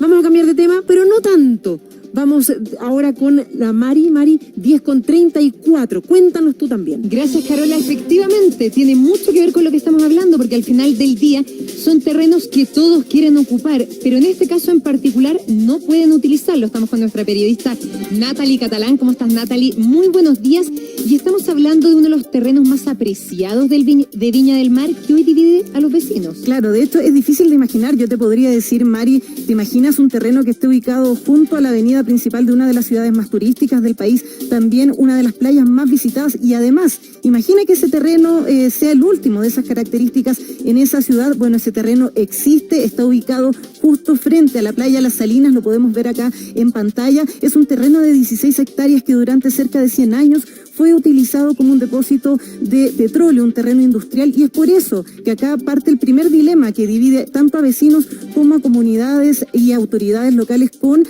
Vamos a cambiar de tema, pero no tanto. Vamos ahora con la Mari, 10:34. Cuéntanos tú también. Gracias, Carola. Efectivamente, tiene mucho que ver con lo que estamos hablando, porque al final del día son terrenos que todos quieren ocupar, pero en este caso en particular no pueden utilizarlo. Estamos con nuestra periodista Natalie Catalán. ¿Cómo estás, Natalie? Muy buenos días. Y estamos hablando de uno de los terrenos más apreciados de Viña del Mar, que hoy divide a los vecinos. Claro, de hecho es difícil de imaginar. Yo te podría decir, Mari, ¿te imaginas un terreno que esté ubicado junto a la avenida principal de una de las ciudades más turísticas del país, también una de las playas más visitadas? Y además, imagina que ese terreno sea el último de esas características en esa ciudad. Bueno, ese terreno existe, está ubicado justo frente a la playa Las Salinas, lo podemos ver acá en pantalla. Es un terreno de 16 hectáreas que durante cerca de 100 años fue utilizado como un depósito de petróleo, un terreno industrial, y es por eso que acá parte el primer dilema que divide tanto a vecinos como a comunidades y autoridades locales con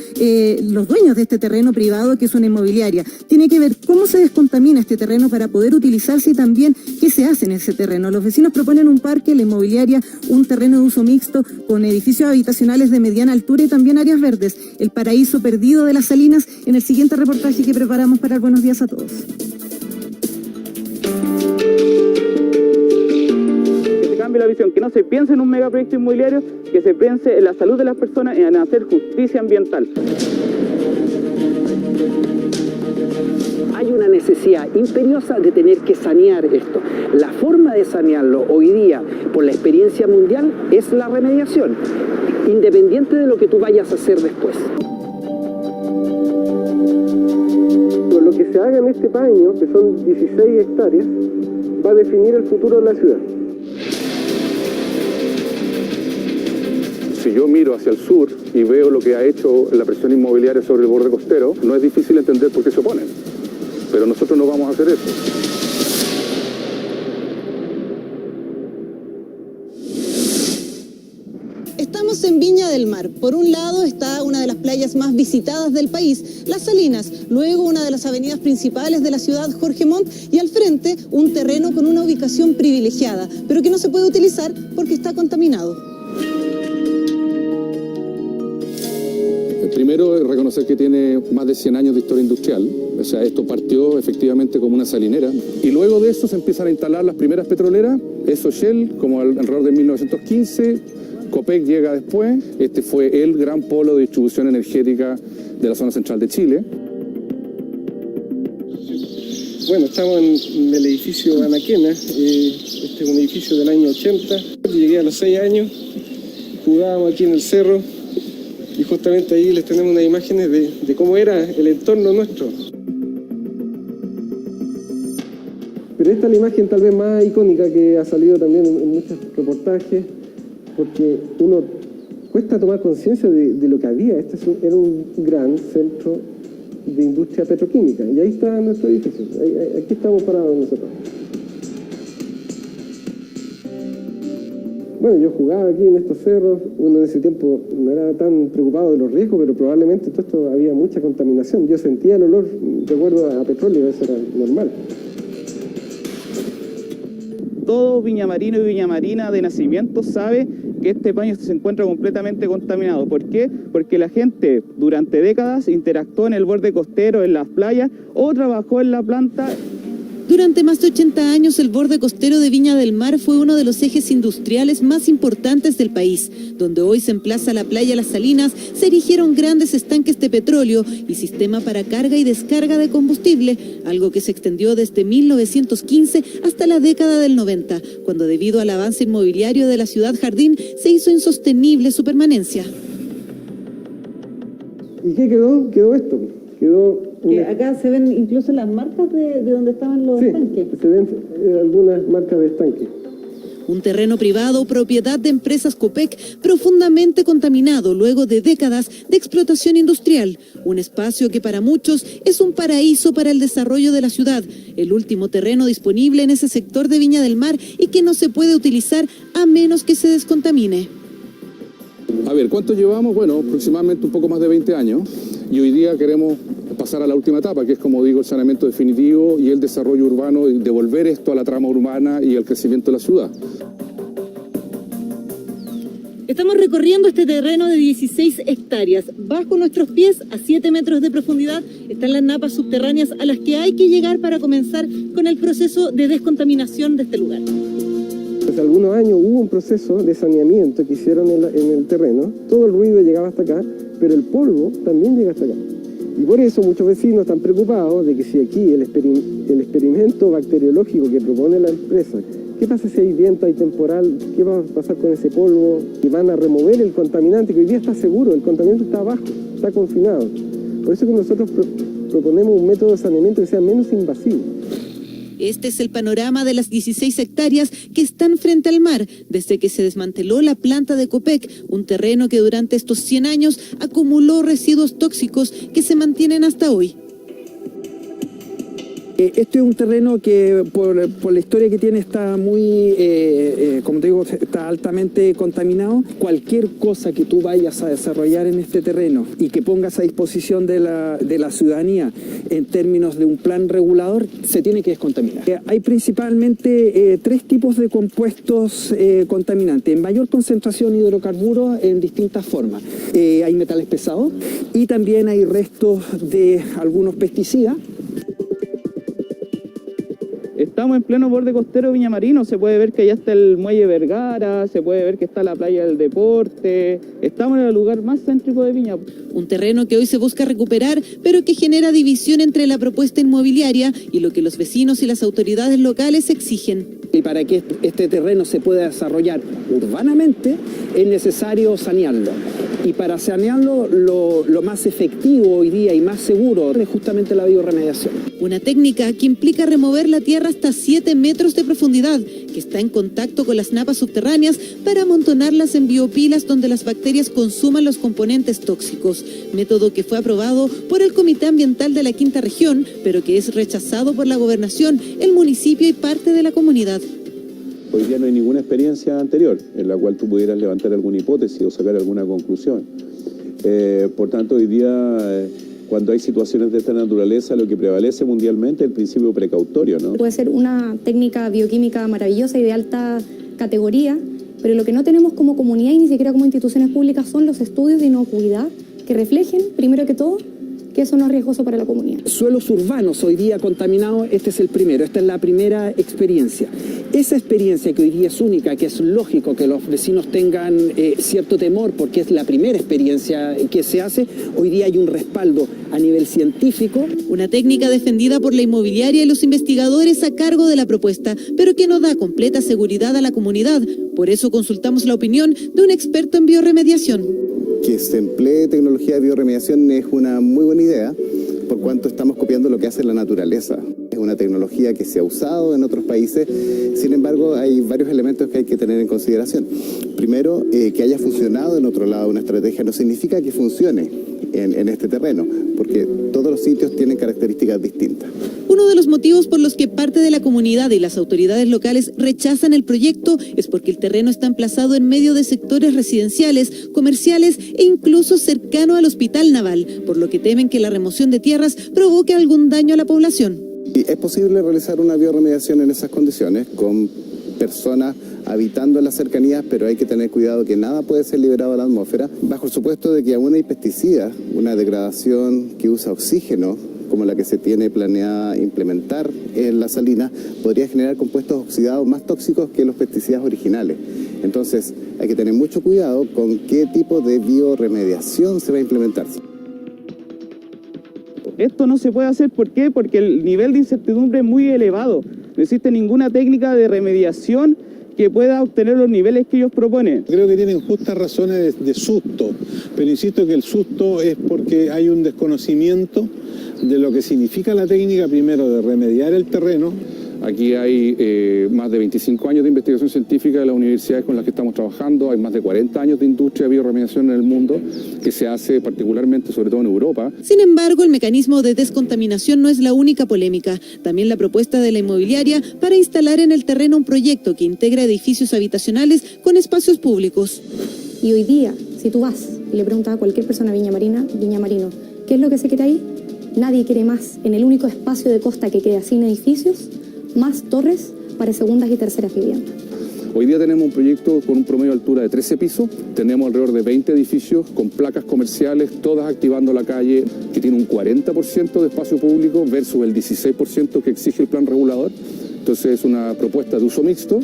los dueños de este terreno privado, que es una inmobiliaria. Tiene que ver cómo se descontamina este terreno para poder utilizarse y también qué se hace en ese terreno. Los vecinos proponen un parque, la inmobiliaria un terreno de uso mixto con edificios habitacionales de mediana altura y también áreas verdes. El paraíso perdido de Las Salinas en el siguiente reportaje que preparamos para el Buenos Días a Todos. La visión, que no se piense en un megaproyecto inmobiliario, que se piense en la salud de las personas y en hacer justicia ambiental. Hay una necesidad imperiosa de tener que sanear esto. La forma de sanearlo hoy día, por la experiencia mundial, es la remediación, independiente de lo que tú vayas a hacer después. Lo que se haga en este paño, que son 16 hectáreas, va a definir el futuro de la ciudad. Si yo miro hacia el sur y veo lo que ha hecho la presión inmobiliaria sobre el borde costero, no es difícil entender por qué se oponen. Pero nosotros no vamos a hacer eso. Estamos en Viña del Mar. Por un lado está una de las playas más visitadas del país, Las Salinas. Luego una de las avenidas principales de la ciudad, Jorge Montt. Y al frente un terreno con una ubicación privilegiada, pero que no se puede utilizar porque está contaminado. Primero, reconocer que tiene más de 100 años de historia industrial. O sea, esto partió efectivamente como una salinera. Y luego de eso se empiezan a instalar las primeras petroleras. Eso Shell, como alrededor de 1915. Copec llega después. Este fue el gran polo de distribución energética de la zona central de Chile. Bueno, estamos en el edificio Anaquena. Este es un edificio del año 80. Llegué a los 6 años. Jugábamos aquí en el cerro. Y justamente ahí les tenemos unas imágenes de cómo era el entorno nuestro. Pero esta es la imagen tal vez más icónica que ha salido también en muchos reportajes, porque uno cuesta tomar conciencia de lo que había. Este era un gran centro de industria petroquímica, y ahí está nuestro edificio. Aquí estamos parados nosotros. Bueno, yo jugaba aquí en estos cerros. Uno en ese tiempo no era tan preocupado de los riesgos, pero probablemente todo esto había mucha contaminación. Yo sentía el olor, recuerdo, a petróleo, eso era normal. Todo viñamarino y viñamarina de nacimiento sabe que este paño se encuentra completamente contaminado. ¿Por qué? Porque la gente durante décadas interactuó en el borde costero, en las playas, o trabajó en la planta. Durante más de 80 años, el borde costero de Viña del Mar fue uno de los ejes industriales más importantes del país. Donde hoy se emplaza la playa Las Salinas, se erigieron grandes estanques de petróleo y sistema para carga y descarga de combustible, algo que se extendió desde 1915 hasta la década del 90, cuando debido al avance inmobiliario de la ciudad jardín, se hizo insostenible su permanencia. ¿Y qué quedó? Quedó esto. Acá se ven incluso las marcas de donde estaban los estanques. Se ven algunas marcas de estanques. Un terreno privado, propiedad de empresas Copec, profundamente contaminado luego de décadas de explotación industrial. Un espacio que para muchos es un paraíso para el desarrollo de la ciudad. El último terreno disponible en ese sector de Viña del Mar y que no se puede utilizar a menos que se descontamine. A ver, ¿cuánto llevamos? Bueno, aproximadamente un poco más de 20 años. Y hoy día queremos pasar a la última etapa, que es, como digo, el saneamiento definitivo y el desarrollo urbano, y devolver esto a la trama urbana y al crecimiento de la ciudad. Estamos recorriendo este terreno de 16 hectáreas. Bajo nuestros pies, a 7 metros de profundidad, están las napas subterráneas a las que hay que llegar para comenzar con el proceso de descontaminación de este lugar. Hace algunos años hubo un proceso de saneamiento que hicieron en el terreno. Todo el ruido llegaba hasta acá, pero el polvo también llega hasta acá. Y por eso muchos vecinos están preocupados de que si aquí el experimento bacteriológico que propone la empresa, ¿qué pasa si hay viento, hay temporal? ¿Qué va a pasar con ese polvo? Y van a remover el contaminante, que hoy día está seguro, el contaminante está abajo, está confinado. Por eso que nosotros proponemos un método de saneamiento que sea menos invasivo. Este es el panorama de las 16 hectáreas que están frente al mar, desde que se desmanteló la planta de Copec, un terreno que durante estos 100 años acumuló residuos tóxicos que se mantienen hasta hoy. Este es un terreno que por la historia que tiene está muy, como te digo, está altamente contaminado. Cualquier cosa que tú vayas a desarrollar en este terreno y que pongas a disposición de la ciudadanía en términos de un plan regulador, se tiene que descontaminar. Hay principalmente 3 tipos de compuestos contaminantes, en mayor concentración hidrocarburos en distintas formas. Hay metales pesados y también hay restos de algunos pesticidas. Estamos en pleno borde costero de Viña Marino, se puede ver que allá está el muelle Vergara, se puede ver que está la playa del Deporte, estamos en el lugar más céntrico de Viña. Un terreno que hoy se busca recuperar, pero que genera división entre la propuesta inmobiliaria y lo que los vecinos y las autoridades locales exigen. Y para que este terreno se pueda desarrollar urbanamente, es necesario sanearlo. Y para sanearlo, lo más efectivo hoy día y más seguro es justamente la biorremediación. Una técnica que implica remover la tierra hasta 7 metros de profundidad, que está en contacto con las napas subterráneas para amontonarlas en biopilas donde las bacterias consuman los componentes tóxicos. Método que fue aprobado por el Comité Ambiental de la Quinta Región, pero que es rechazado por la Gobernación, el municipio y parte de la comunidad. Hoy día no hay ninguna experiencia anterior en la cual tú pudieras levantar alguna hipótesis o sacar alguna conclusión. Por tanto, hoy día, cuando hay situaciones de esta naturaleza, lo que prevalece mundialmente es el principio precautorio, ¿no? Puede ser una técnica bioquímica maravillosa y de alta categoría, pero lo que no tenemos como comunidad y ni siquiera como instituciones públicas son los estudios de inocuidad que reflejen, primero que todo, que eso no es riesgoso para la comunidad. Suelos urbanos hoy día contaminados, este es el primero, esta es la primera experiencia. Esa experiencia que hoy día es única, que es lógico que los vecinos tengan cierto temor porque es la primera experiencia que se hace, hoy día hay un respaldo a nivel científico. Una técnica defendida por la inmobiliaria y los investigadores a cargo de la propuesta, pero que no da completa seguridad a la comunidad. Por eso consultamos la opinión de un experto en biorremediación. Que se emplee tecnología de biorremediación es una muy buena idea, por cuanto estamos copiando lo que hace la naturaleza. Es una tecnología que se ha usado en otros países, sin embargo hay varios elementos que hay que tener en consideración. Primero, que haya funcionado en otro lado una estrategia no significa que funcione en este terreno, porque todos los sitios tienen características distintas. Uno de los motivos por los que parte de la comunidad y las autoridades locales rechazan el proyecto es porque el terreno está emplazado en medio de sectores residenciales, comerciales e incluso cercano al hospital naval, por lo que temen que la remoción de tierras provoque algún daño a la población. Y es posible realizar una biorremediación en esas condiciones, con personas habitando en las cercanías, pero hay que tener cuidado que nada puede ser liberado a la atmósfera, bajo el supuesto de que aún hay pesticidas, una degradación que usa oxígeno, como la que se tiene planeada implementar en la salina, podría generar compuestos oxidados más tóxicos que los pesticidas originales. Entonces, hay que tener mucho cuidado con qué tipo de biorremediación se va a implementar. Esto no se puede hacer, ¿por qué? Porque el nivel de incertidumbre es muy elevado. No existe ninguna técnica de remediación que pueda obtener los niveles que ellos proponen. Creo que tienen justas razones de susto, pero insisto que el susto es porque hay un desconocimiento de lo que significa la técnica, primero de remediar el terreno. Aquí hay más de 25 años de investigación científica de las universidades con las que estamos trabajando, hay más de 40 años de industria de biorremediación en el mundo, que se hace particularmente, sobre todo en Europa. Sin embargo, el mecanismo de descontaminación no es la única polémica. También la propuesta de la inmobiliaria para instalar en el terreno un proyecto que integra edificios habitacionales con espacios públicos. Y hoy día, si tú vas y le preguntas a cualquier persona Viña Marino, ¿qué es lo que se quiere ahí? Nadie quiere más, en el único espacio de costa que queda sin edificios, más torres para segundas y terceras viviendas. Hoy día tenemos un proyecto con un promedio de altura de 13 pisos, tenemos alrededor de 20 edificios con placas comerciales, todas activando la calle, que tiene un 40% de espacio público versus el 16% que exige el plan regulador. Entonces es una propuesta de uso mixto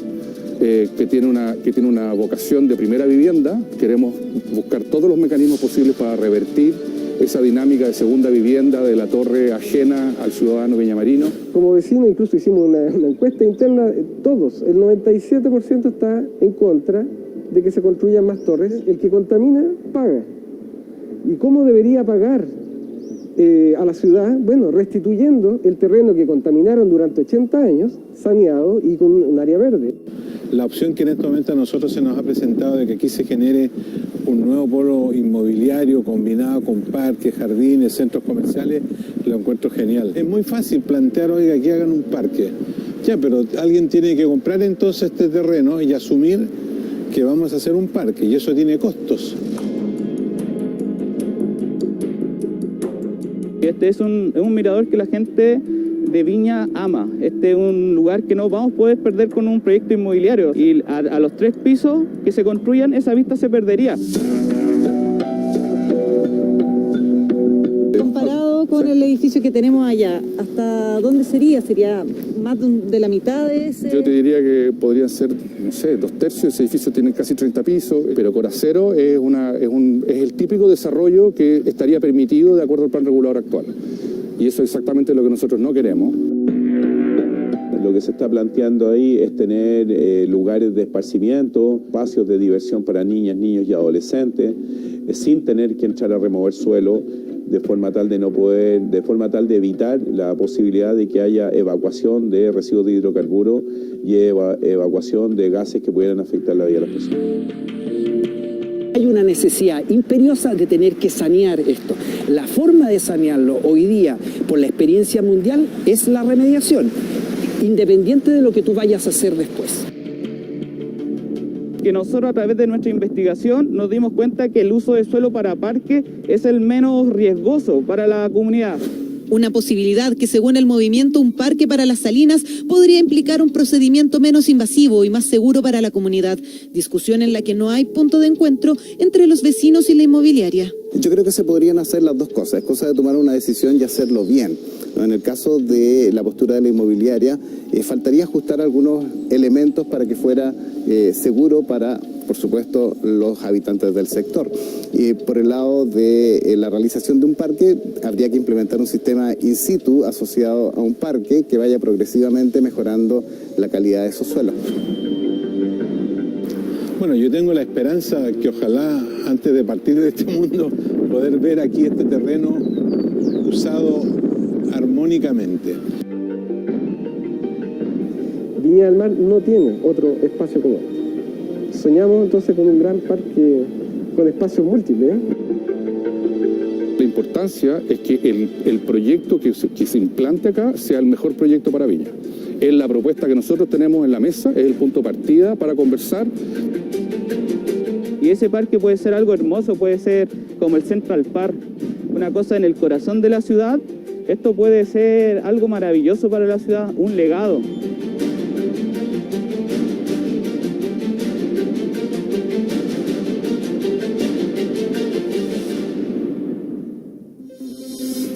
que tiene una vocación de primera vivienda. Queremos buscar todos los mecanismos posibles para revertir esa dinámica de segunda vivienda de la torre ajena al ciudadano viñamarino. Como vecino incluso hicimos una encuesta interna, todos, el 97% está en contra de que se construyan más torres. El que contamina, paga. ¿Y cómo debería pagar a la ciudad? Bueno, restituyendo el terreno que contaminaron durante 80 años, saneado y con un área verde. La opción que en este momento a nosotros se nos ha presentado de que aquí se genere un nuevo polo inmobiliario combinado con parques, jardines, centros comerciales, lo encuentro genial. Es muy fácil plantear, oiga, aquí hagan un parque. Ya, pero alguien tiene que comprar entonces este terreno y asumir que vamos a hacer un parque, y eso tiene costos. Este es un mirador que la gente de Viña ama. Este es un lugar que no vamos a poder perder con un proyecto inmobiliario. Y a los 3 pisos que se construyan, esa vista se perdería. Comparado con el edificio que tenemos allá, ¿hasta dónde sería? ¿Sería más de la mitad de ese? Yo te diría que podrían ser, no sé, 2/3. Ese edificio tiene casi 30 pisos, pero Coracero es el típico desarrollo que estaría permitido de acuerdo al plan regulador actual. Y eso es exactamente lo que nosotros no queremos. Lo que se está planteando ahí es tener lugares de esparcimiento, espacios de diversión para niñas, niños y adolescentes, sin tener que entrar a remover suelo, de forma tal de evitar la posibilidad de que haya evacuación de residuos de hidrocarburos y evacuación de gases que pudieran afectar la vida de las personas. Hay una necesidad imperiosa de tener que sanear esto. La forma de sanearlo hoy día, por la experiencia mundial, es la remediación, independiente de lo que tú vayas a hacer después. Que nosotros a través de nuestra investigación nos dimos cuenta que el uso de suelo para parque es el menos riesgoso para la comunidad. Una posibilidad que, según el movimiento Un Parque para las Salinas, podría implicar un procedimiento menos invasivo y más seguro para la comunidad. Discusión en la que no hay punto de encuentro entre los vecinos y la inmobiliaria. Yo creo que se podrían hacer las dos cosas. Es cosa de tomar una decisión y hacerlo bien. En el caso de la postura de la inmobiliaria, faltaría ajustar algunos elementos para que fuera seguro para, por supuesto, los habitantes del sector. Y por el lado de la realización de un parque, habría que implementar un sistema in situ asociado a un parque que vaya progresivamente mejorando la calidad de esos suelos. Bueno, yo tengo la esperanza que ojalá, antes de partir de este mundo, poder ver aquí este terreno usado armónicamente. Viña del Mar no tiene otro espacio como este. Soñamos entonces con un gran parque con espacios múltiples. La importancia es que el proyecto que se implante acá sea el mejor proyecto para Viña. Es la propuesta que nosotros tenemos en la mesa, es el punto de partida para conversar. Y ese parque puede ser algo hermoso, puede ser como el Central Park, una cosa en el corazón de la ciudad. Esto puede ser algo maravilloso para la ciudad, un legado.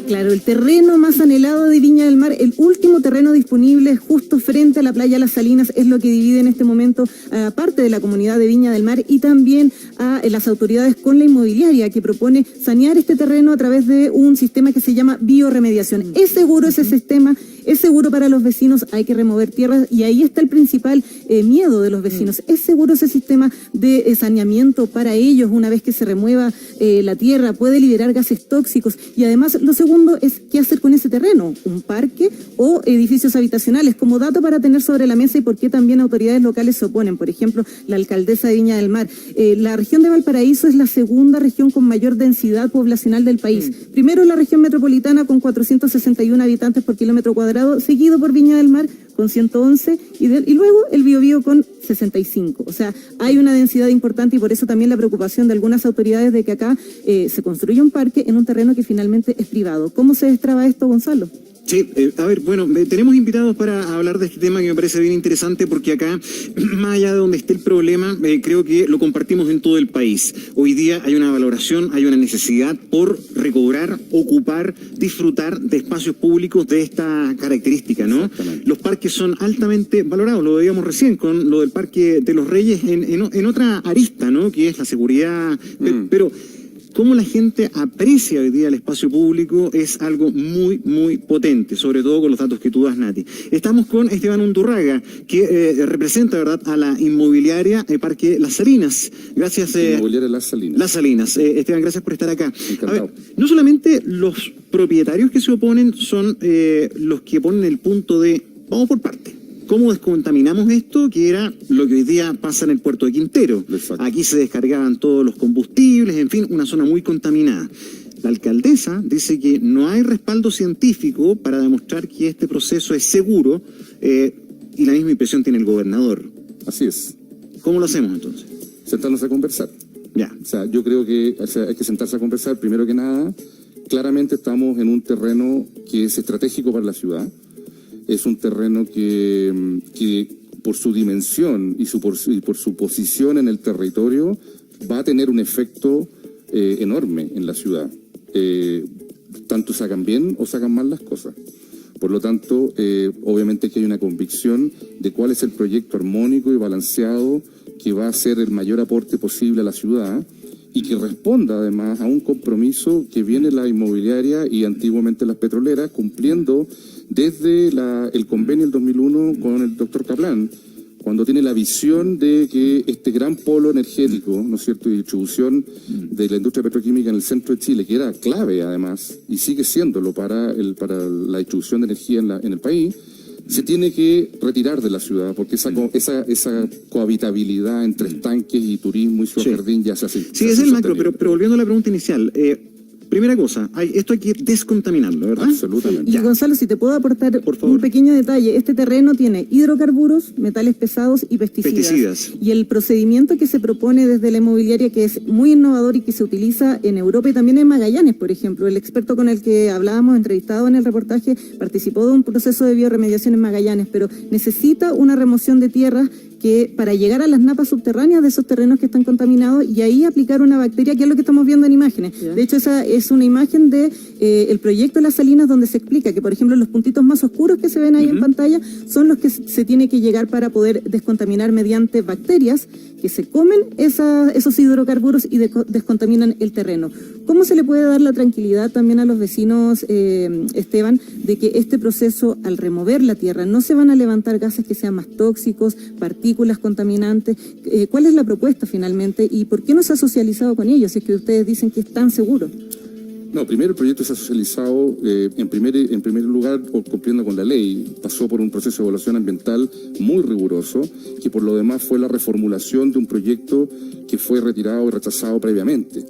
Claro, el terreno más anhelado de Viña del Mar, el último terreno disponible justo frente a la playa Las Salinas, es lo que divide en este momento a parte de la comunidad de Viña del Mar y también a las autoridades con la inmobiliaria que propone sanear este terreno a través de un sistema que se llama bioremediación. ¿Es seguro ese sistema? ¿Es seguro para los vecinos? Hay que remover tierras y ahí está el principal miedo de los vecinos. ¿Es seguro ese sistema de saneamiento para ellos una vez que se remueva la tierra? ¿Puede liberar gases tóxicos? Y además lo segundo es qué hacer con ese terreno, un parque o edificios habitacionales, como dato para tener sobre la mesa y por qué también autoridades locales se oponen. Por ejemplo, la alcaldesa de Viña del Mar. La región de Valparaíso es la segunda región con mayor densidad poblacional del país. Primero la región metropolitana con 461 habitantes por kilómetro cuadrado, seguido por Viña del Mar con 111 y luego el Biobío con 65. O sea, hay una densidad importante y por eso también la preocupación de algunas autoridades de que acá se construya un parque en un terreno que finalmente es privado. ¿Cómo se destraba esto, Gonzalo? Sí, a ver, bueno, tenemos invitados para hablar de este tema que me parece bien interesante porque acá, más allá de donde esté el problema, creo que lo compartimos en todo el país. Hoy día hay una valoración, hay una necesidad por recobrar, ocupar, disfrutar de espacios públicos de esta característica, ¿no? Los parques son altamente valorados, lo veíamos recién con lo del Parque de los Reyes en otra arista, ¿no? Que es la seguridad, pero cómo la gente aprecia hoy día el espacio público es algo muy, muy potente, sobre todo con los datos que tú das, Nati. Estamos con Esteban Undurraga, que representa, ¿verdad?, a la inmobiliaria Parque Las Salinas. Gracias. Inmobiliaria Las Salinas. Las Salinas. Esteban, gracias por estar acá. Encantado. A ver, no solamente los propietarios que se oponen son los que ponen el punto de, vamos por parte. ¿Cómo descontaminamos esto? Que era lo que hoy día pasa en el puerto de Quintero. Exacto. Aquí se descargaban todos los combustibles, en fin, una zona muy contaminada. La alcaldesa dice que no hay respaldo científico para demostrar que este proceso es seguro y la misma impresión tiene el gobernador. Así es. ¿Cómo lo hacemos entonces? Sentarnos a conversar. Ya. O sea, yo creo que hay que sentarse a conversar. Primero que nada, claramente estamos en un terreno que es estratégico para la ciudad. Es un terreno que por su dimensión y por su posición en el territorio va a tener un efecto enorme en la ciudad. Tanto sacan bien o sacan mal las cosas. Por lo tanto, obviamente que hay una convicción de cuál es el proyecto armónico y balanceado que va a hacer el mayor aporte posible a la ciudad y que responda además a un compromiso que viene la inmobiliaria y antiguamente las petroleras cumpliendo desde el convenio del 2001 con el doctor Kaplan, cuando tiene la visión de que este gran polo energético, ¿no es cierto?, y distribución de la industria petroquímica en el centro de Chile, que era clave además, y sigue siéndolo para la distribución de energía en el país, se tiene que retirar de la ciudad, porque esa cohabitabilidad entre estanques y turismo y su jardín ya se hace. Sí, es el macro, pero volviendo a la pregunta inicial, primera cosa, esto hay que descontaminarlo, ¿verdad? Absolutamente. Y Gonzalo, si te puedo aportar un pequeño detalle, este terreno tiene hidrocarburos, metales pesados y pesticidas. Y el procedimiento que se propone desde la inmobiliaria, que es muy innovador y que se utiliza en Europa y también en Magallanes, por ejemplo. El experto con el que hablábamos, entrevistado en el reportaje, participó de un proceso de bioremediación en Magallanes, pero necesita una remoción de tierras que para llegar a las napas subterráneas de esos terrenos que están contaminados y ahí aplicar una bacteria, que es lo que estamos viendo en imágenes. De hecho, esa es una imagen de el proyecto de Las Salinas, donde se explica que, por ejemplo, los puntitos más oscuros que se ven ahí en pantalla son los que se tiene que llegar para poder descontaminar mediante bacterias que se comen esos hidrocarburos y descontaminan el terreno. ¿Cómo se le puede dar la tranquilidad también a los vecinos, Esteban, de que este proceso, al remover la tierra, no se van a levantar gases que sean más tóxicos, partículas contaminantes? ¿Cuál es la propuesta finalmente y por qué no se ha socializado con ellos si es que ustedes dicen que es tan seguro? No, primero el proyecto se ha socializado en primer lugar cumpliendo con la ley. Pasó por un proceso de evaluación ambiental muy riguroso, que por lo demás fue la reformulación de un proyecto que fue retirado y rechazado previamente.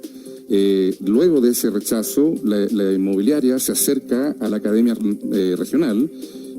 Luego de ese rechazo, la inmobiliaria se acerca a la Academia Regional,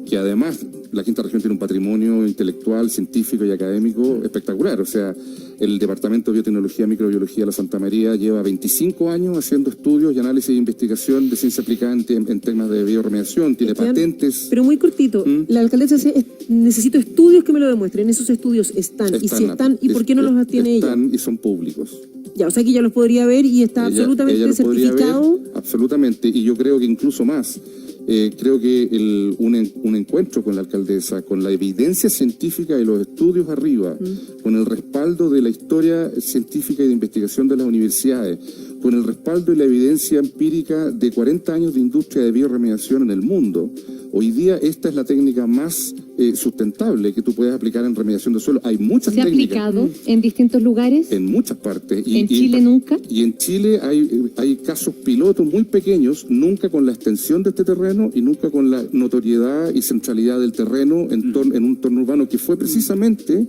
que además la Quinta Región tiene un patrimonio intelectual, científico y académico espectacular. O sea, el Departamento de Biotecnología y Microbiología de la Santa María lleva 25 años haciendo estudios y análisis de investigación de ciencia aplicada en temas de bioremediación, tiene patentes. Pero muy cortito, la alcaldesa dice, necesito estudios que me lo demuestren. Esos estudios están y si están, ¿y por qué no los tiene ella? Están y son públicos. Ya, o sea que ya los podría ver y está absolutamente certificado. Absolutamente, y yo creo que incluso más. Creo que un encuentro con la alcaldesa, con la evidencia científica y los estudios arriba, con el respaldo de la historia científica y de investigación de las universidades, con el respaldo y la evidencia empírica de 40 años de industria de bioremediación en el mundo, hoy día esta es la técnica más sustentable que tú puedes aplicar en remediación de suelo. Hay muchas técnicas. ¿Se ha aplicado en distintos lugares? En muchas partes. ¿En Chile nunca? Y en Chile hay casos pilotos muy pequeños, nunca con la extensión de este terreno y nunca con la notoriedad y centralidad del terreno en un entorno urbano, que fue precisamente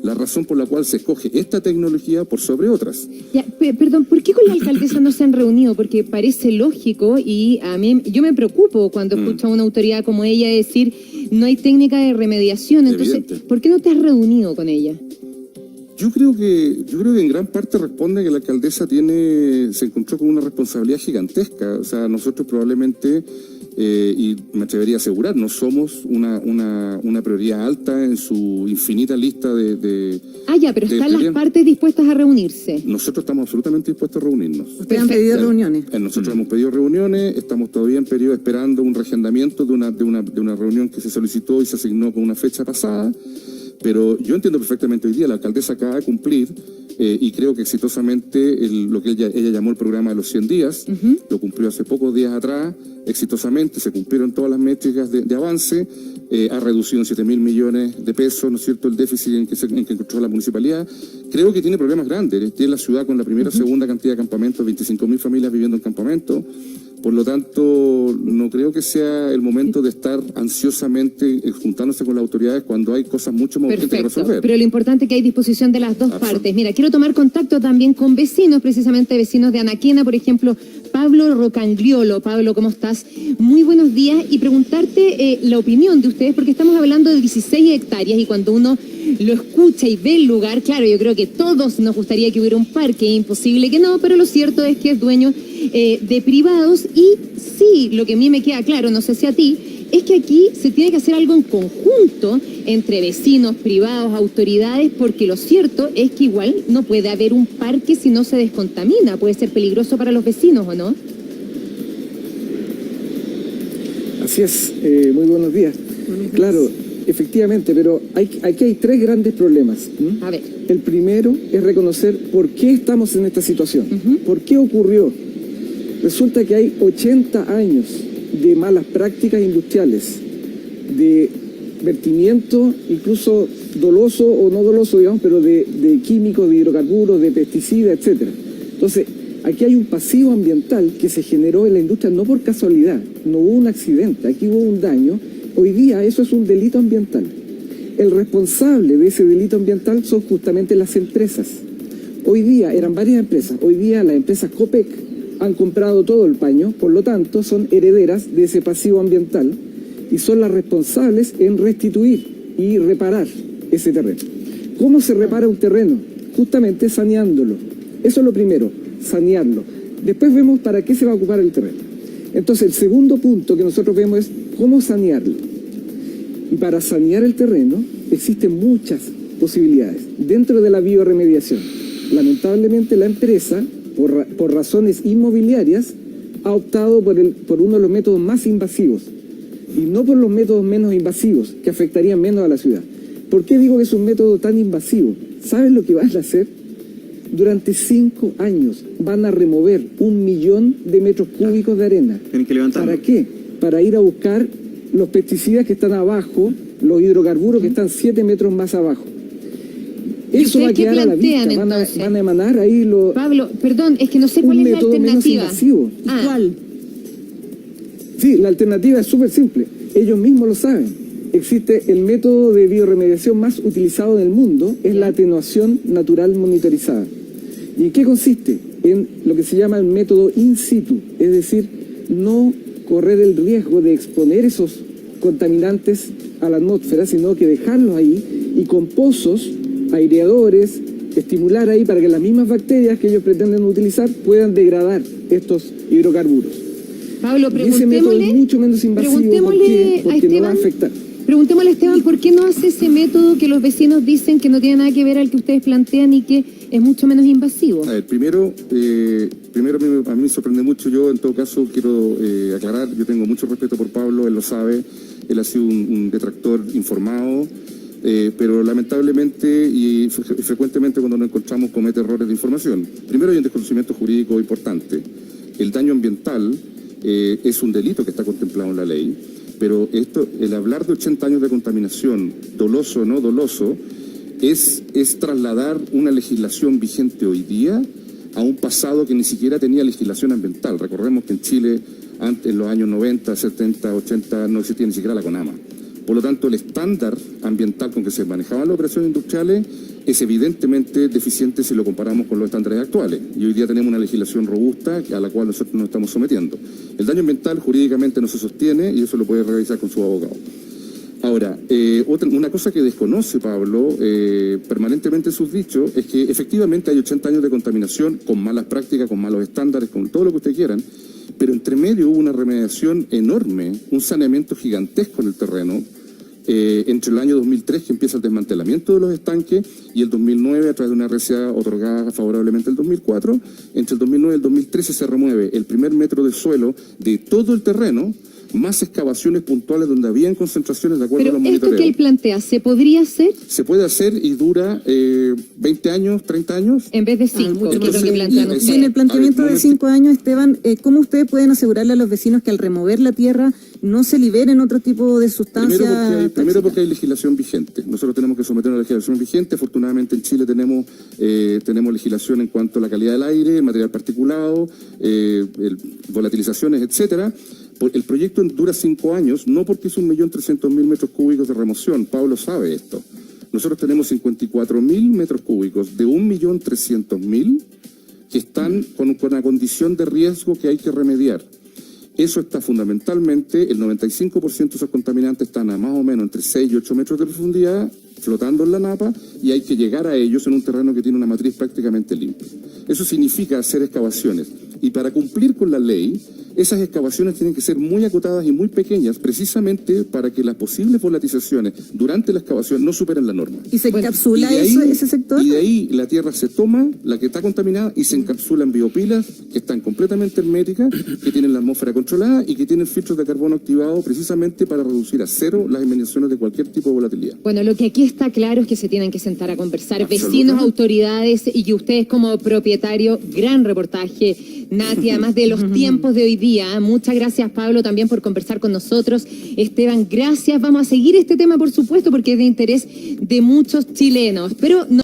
la razón por la cual se escoge esta tecnología por sobre otras. Ya, perdón, ¿por qué con la alcaldesa no se han reunido? Porque parece lógico y a mí yo me preocupo cuando escucho a una autoridad como ella decir no hay técnica de remediación. Entonces, ¿por qué no te has reunido con ella? Yo creo que en gran parte responde que la alcaldesa se encontró con una responsabilidad gigantesca. O sea, nosotros probablemente, y me atrevería a asegurar, no somos una prioridad alta en su infinita lista de pero están las partes dispuestas a reunirse. Nosotros estamos absolutamente dispuestos a reunirnos. ¿Ustedes han pedido reuniones? Nosotros hemos pedido reuniones, estamos todavía en periodo esperando un reagendamiento de una reunión que se solicitó y se asignó con una fecha pasada. Pero yo entiendo perfectamente hoy día, la alcaldesa acaba de cumplir, y creo que exitosamente lo que ella llamó el programa de los 100 días, lo cumplió hace pocos días atrás, exitosamente, se cumplieron todas las métricas de avance, ha reducido en 7.000 millones de pesos, ¿no es cierto?, el déficit en que encontró la municipalidad. Creo que tiene problemas grandes, tiene la ciudad con la primera, segunda cantidad de campamentos, 25.000 familias viviendo en campamentos. Por lo tanto, no creo que sea el momento de estar ansiosamente juntándose con las autoridades cuando hay cosas mucho más urgentes que resolver. Pero lo importante es que hay disposición de las dos partes. Mira, quiero tomar contacto también con vecinos, precisamente vecinos de Anaquena, por ejemplo, Pablo Rocangliolo. Pablo, ¿cómo estás? Muy buenos días, y preguntarte la opinión de ustedes, porque estamos hablando de 16 hectáreas y cuando uno lo escucha y ve el lugar, claro, yo creo que todos nos gustaría que hubiera un parque, imposible que no, pero lo cierto es que es dueño de privados. Y sí, lo que a mí me queda claro, no sé si a ti, es que aquí se tiene que hacer algo en conjunto entre vecinos, privados, autoridades, porque lo cierto es que igual no puede haber un parque si no se descontamina, puede ser peligroso para los vecinos, ¿o no? Así es, muy buenos días. Claro, efectivamente, pero aquí hay tres grandes problemas. A ver. El primero es reconocer por qué estamos en esta situación, por qué ocurrió. Resulta que hay 80 años de malas prácticas industriales, de vertimiento, incluso doloso o no doloso, digamos, pero de químicos, de hidrocarburos, de pesticidas, etcétera. Entonces, aquí hay un pasivo ambiental que se generó en la industria no por casualidad, no hubo un accidente, aquí hubo un daño. Hoy día eso es un delito ambiental. El responsable de ese delito ambiental son justamente las empresas. Hoy día eran varias empresas, hoy día las empresas Copec han comprado todo el paño, por lo tanto son herederas de ese pasivo ambiental y son las responsables en restituir y reparar ese terreno. ¿Cómo se repara un terreno? Justamente saneándolo. Eso es lo primero, sanearlo. Después vemos para qué se va a ocupar el terreno. Entonces el segundo punto que nosotros vemos es cómo sanearlo. Y para sanear el terreno existen muchas posibilidades dentro de la biorremediación. Lamentablemente la empresa, por razones inmobiliarias, ha optado por uno de los métodos más invasivos y no por los métodos menos invasivos que afectarían menos a la ciudad. ¿Por qué digo que es un método tan invasivo? ¿Saben lo que van a hacer? Durante 5 años van a remover 1 millón de metros cúbicos de arena. Tienen que levantarlo. ¿Para qué? Para ir a buscar los pesticidas que están abajo, los hidrocarburos que están 7 metros más abajo. Eso va a quedar a la vista, van a emanar ahí los... Pablo, perdón, es que no sé cuál es la alternativa. ¿Cuál? Sí, la alternativa es súper simple. Ellos mismos lo saben. Existe el método de biorremediación más utilizado en el mundo, es la atenuación natural monitorizada. ¿Y en qué consiste? En lo que se llama el método in situ, es decir, no correr el riesgo de exponer esos contaminantes a la atmósfera, sino que dejarlos ahí y con pozos, aireadores, estimular ahí para que las mismas bacterias que ellos pretenden utilizar puedan degradar estos hidrocarburos. Pablo, ese método es mucho menos invasivo porque no va a afectar. Preguntémosle a Esteban por qué no hace ese método que los vecinos dicen que no tiene nada que ver al que ustedes plantean y que es mucho menos invasivo. A ver, primero a mí me sorprende mucho. Yo en todo caso quiero aclarar, yo tengo mucho respeto por Pablo, él lo sabe, él ha sido un detractor informado, pero lamentablemente y frecuentemente cuando nos encontramos comete errores de información. Primero hay un desconocimiento jurídico importante. El daño ambiental es un delito que está contemplado en la ley, pero el hablar de 80 años de contaminación, doloso o no doloso, es trasladar una legislación vigente hoy día a un pasado que ni siquiera tenía legislación ambiental. Recordemos que en Chile, antes, en los años 90, 70, 80, no existía ni siquiera la CONAMA. Por lo tanto, el estándar ambiental con que se manejaban las operaciones industriales es evidentemente deficiente si lo comparamos con los estándares actuales. Y hoy día tenemos una legislación robusta a la cual nosotros nos estamos sometiendo. El daño ambiental jurídicamente no se sostiene y eso lo puede revisar con su abogado. Ahora, una cosa que desconoce Pablo permanentemente en sus dichos es que efectivamente hay 80 años de contaminación con malas prácticas, con malos estándares, con todo lo que ustedes quieran, pero entre medio hubo una remediación enorme, un saneamiento gigantesco en el terreno, entre el año 2003, que empieza el desmantelamiento de los estanques, y el 2009, a través de una RCA otorgada favorablemente el 2004, entre el 2009 y el 2013 se remueve el primer metro de suelo de todo el terreno, más excavaciones puntuales donde habían concentraciones de acuerdo a los monitoreos. Pero esto que él plantea, ¿se podría hacer? Se puede hacer y dura 20 años, 30 años. En vez de 5, que es lo que plantean ustedes. Y en el planteamiento de 5 años, Esteban, ¿cómo ustedes pueden asegurarle a los vecinos que al remover la tierra no se liberen otro tipo de sustancias? Primero porque hay legislación vigente. Nosotros tenemos que someternos a la legislación vigente. Afortunadamente en Chile tenemos legislación en cuanto a la calidad del aire, material particulado, volatilizaciones, etcétera. El proyecto dura 5 años, no porque es 1.300.000 metros cúbicos de remoción. Pablo sabe esto. Nosotros tenemos 54.000 metros cúbicos de 1.300.000 que están con una condición de riesgo que hay que remediar. Eso está fundamentalmente, el 95% de esos contaminantes están a más o menos entre 6 y 8 metros de profundidad, flotando en la napa, y hay que llegar a ellos en un terreno que tiene una matriz prácticamente limpia. Eso significa hacer excavaciones. Y para cumplir con la ley, esas excavaciones tienen que ser muy acotadas y muy pequeñas, precisamente para que las posibles volatilizaciones durante la excavación no superen la norma. ¿Y se encapsula ese sector? Y de ahí la tierra se toma, la que está contaminada, y se encapsula en biopilas que están completamente herméticas, que tienen la atmósfera controlada y que tienen filtros de carbono activados precisamente para reducir a cero las emanaciones de cualquier tipo de volatilidad. Bueno, lo que aquí está claro es que se tienen que sentar a conversar vecinos, autoridades, y que ustedes como propietario, gran reportaje, Nati, además de los tiempos de hoy día. Muchas gracias, Pablo, también por conversar con nosotros. Esteban, gracias. Vamos a seguir este tema, por supuesto, porque es de interés de muchos chilenos. Pero no